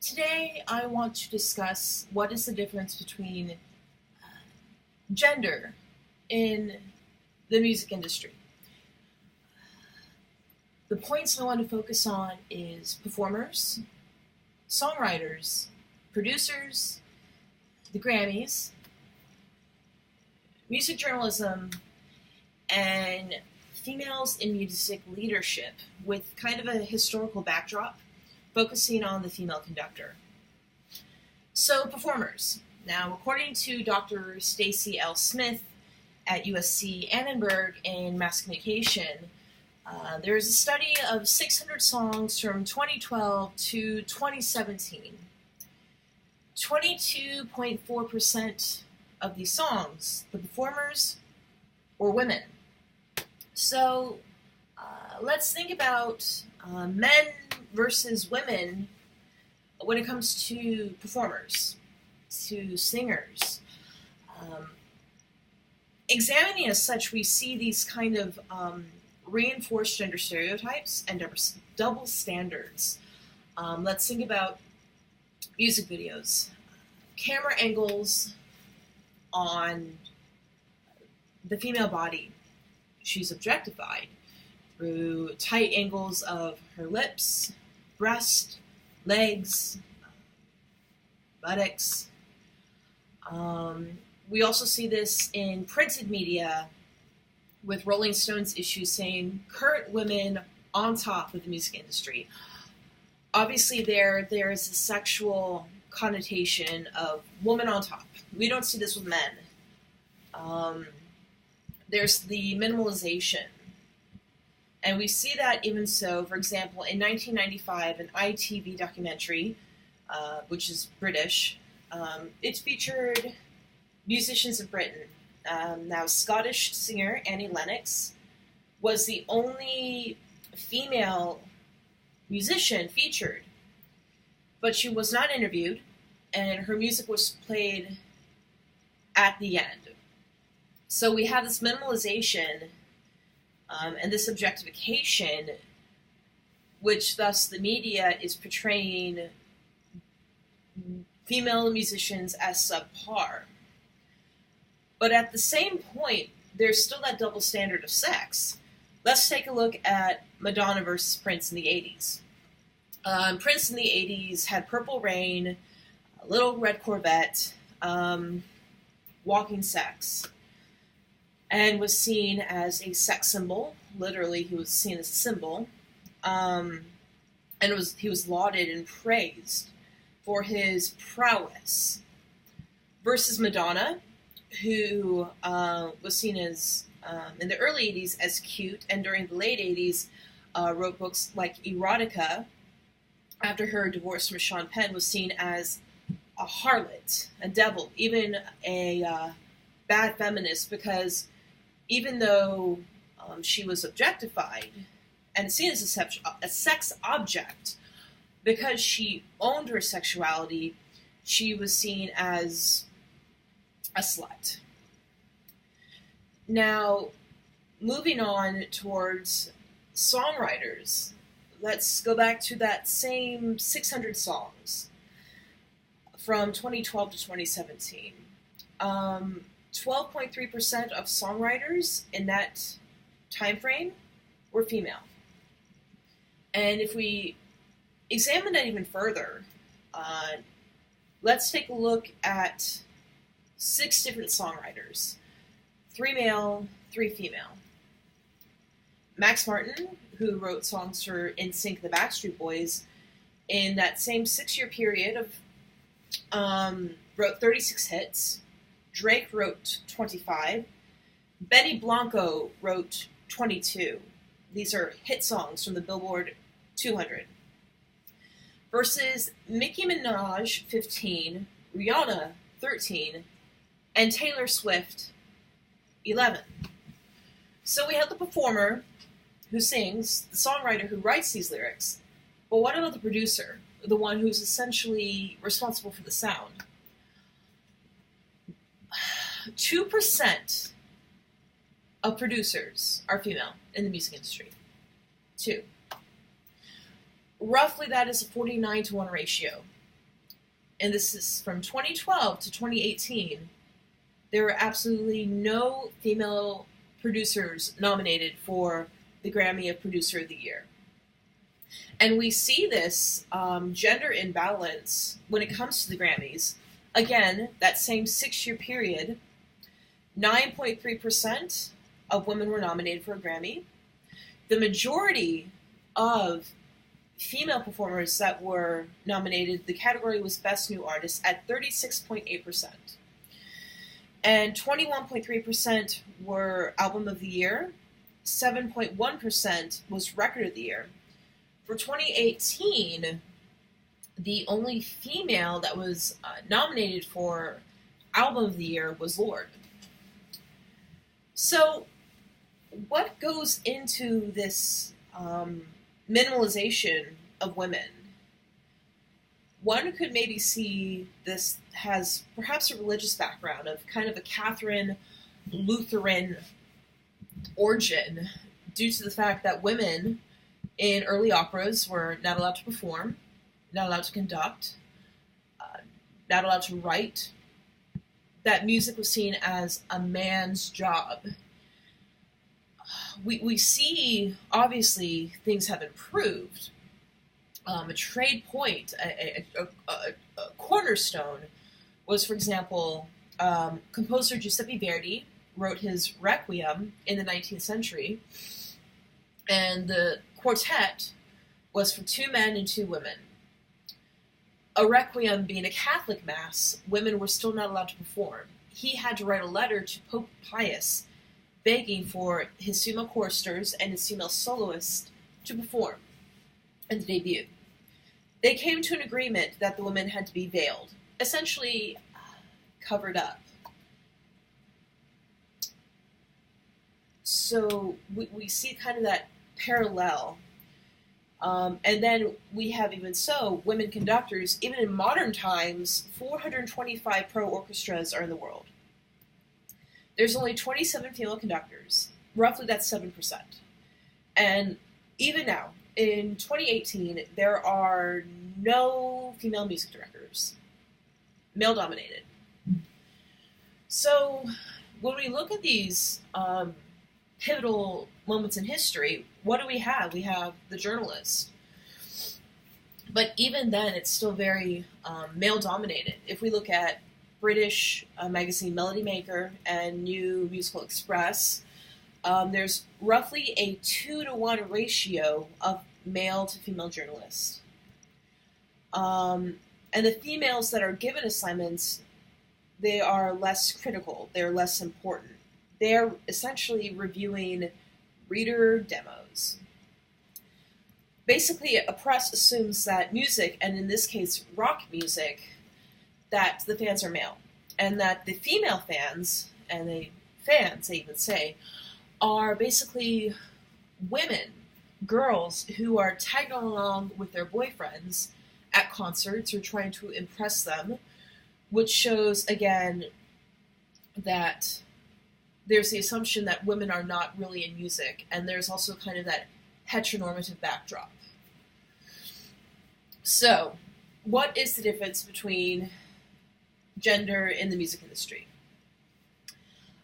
Today, I want to discuss what is the difference between gender in the music industry. The points I want to focus on is performers, songwriters, producers, the Grammys, music journalism, and females in music leadership, with kind of a historical backdrop focusing on the female conductor. So, performers. Now, according to Dr. Stacy L. Smith at USC Annenberg in Mass Communication, there is a study of 600 songs from 2012 to 2017. 22.4% of these songs, the performers, were women. So, let's think about men versus women when it comes to performers, to singers. Examining as such, we see these kind of reinforced gender stereotypes and double standards. Let's think about music videos. Camera angles on the female body. She's objectified through tight angles of her lips, breast, legs, buttocks. We also see this in printed media with Rolling Stone's issue saying current women on top of the music industry. Obviously there is a sexual connotation of woman on top. We don't see this with men. There's the minimalization. And we see that even so, for example, in 1995, an ITV documentary, which is British, it featured musicians of Britain. Now, Scottish singer Annie Lennox was the only female musician featured, but she was not interviewed, and her music was played at the end. So we have this minimalization and this objectification, which thus the media is portraying female musicians as subpar. But at the same point, there's still that double standard of sex. Let's take a look at Madonna versus Prince in the 80s. Prince in the 80s had Purple Rain, Little Red Corvette, Walking Sex, and was seen as a sex symbol. Literally, he was seen as a symbol. And he was lauded and praised for his prowess. Versus Madonna, who was seen as, in the early 80s, as cute, and during the late 80s, wrote books like Erotica. After her divorce from Sean Penn, was seen as a harlot, a devil, even a bad feminist, because even though she was objectified and seen as a sex object, because she owned her sexuality, she was seen as a slut. Now, moving on towards songwriters, let's go back to that same 600 songs from 2012 to 2017. 12.3% of songwriters in that time frame were female. And if we examine that even further, let's take a look at 6 different songwriters. 3 male, 3 female. Max Martin, who wrote songs for NSYNC, the Backstreet Boys, in that same 6-year period wrote 36 hits. Drake wrote 25. Benny Blanco wrote 22. These are hit songs from the Billboard 200. Versus Nicki Minaj, 15, Rihanna, 13, and Taylor Swift, 11. So we have the performer who sings, the songwriter who writes these lyrics, but what about the producer, the one who's essentially responsible for the sound? 2% of producers are female in the music industry. 2. Roughly that is a 49-to-1 ratio. and this is from 2012 to 2018, there were absolutely no female producers nominated for the Grammy of Producer of the Year. And we see this gender imbalance when it comes to the Grammys. Again, that same 6-year period, 9.3% of women were nominated for a Grammy. The majority of female performers that were nominated, the category was Best New Artist at 36.8%. And 21.3% were Album of the Year, 7.1% was Record of the Year. For 2018, the only female that was nominated for Album of the Year was Lorde. So, what goes into this minimalization of women? One could maybe see this has perhaps a religious background of kind of a Catherine Lutheran origin, due to the fact that women in early operas were not allowed to perform, not allowed to conduct, not allowed to write, that music was seen as a man's job. We see, obviously, things have improved. A trade point, a cornerstone, was, for example, composer Giuseppe Verdi wrote his Requiem in the 19th century, and the quartet was for 2 men and 2 women. A Requiem being a Catholic mass, women were still not allowed to perform. He had to write a letter to Pope Pius begging for his female choristers and his female soloists to perform and to debut. They came to an agreement that the women had to be veiled, essentially covered up. So we see kind of that parallel. And then we have, even so, women conductors. Even in modern times, 425 pro orchestras are in the world. There's only 27 female conductors. Roughly that's 7%. And even now, in 2018, there are no female music directors. Male-dominated. So when we look at these pivotal moments in history, what do we have? We have the journalist. But even then, it's still very male-dominated. If we look at British magazine Melody Maker and New Musical Express, there's roughly a 2-to-1 ratio of male to female journalists. And the females that are given assignments, they are less critical. They're less important. They're essentially reviewing reader demos. Basically, a press assumes that music, and in this case rock music, that the fans are male. And that the female fans, and they even say, are basically women, girls who are tagging along with their boyfriends at concerts or trying to impress them, which shows, again, that there's the assumption that women are not really in music, and there's also kind of that heteronormative backdrop. So, what is the difference between gender in the music industry?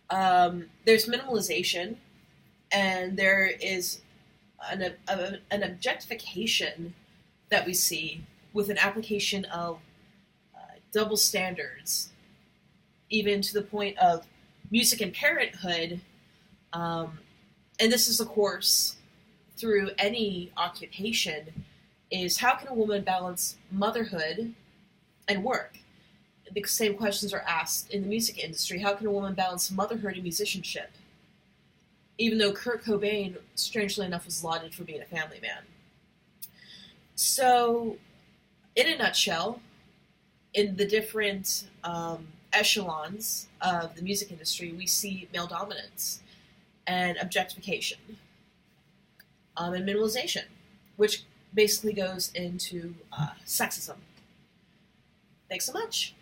There's minimalization, and there is an objectification that we see with an application of double standards, even to the point of music and parenthood, and this is, of course, through any occupation, is how can a woman balance motherhood and work? The same questions are asked in the music industry. How can a woman balance motherhood and musicianship? Even though Kurt Cobain, strangely enough, was lauded for being a family man. So, in a nutshell, in the different echelons of the music industry, we see male dominance and objectification and minimalization, which basically goes into sexism. Thanks so much.